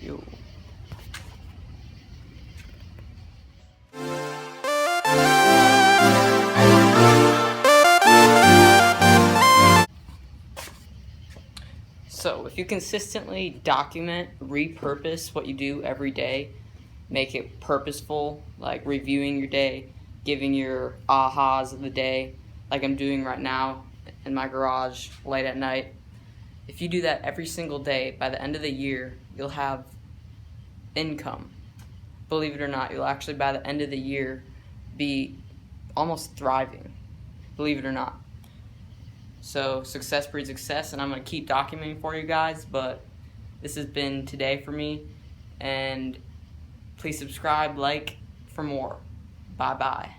Yo. So if you consistently document, repurpose what you do every day, make it purposeful, like reviewing your day, giving your ahas of the day, like I'm doing right now in my garage late at night. If you do that every single day, by the end of the year, you'll have income. Believe it or not, you'll actually, by the end of the year, be almost thriving. Believe it or not. So success breeds success, and I'm going to keep documenting for you guys, but this has been today for me, and please subscribe, like for more. Bye-bye.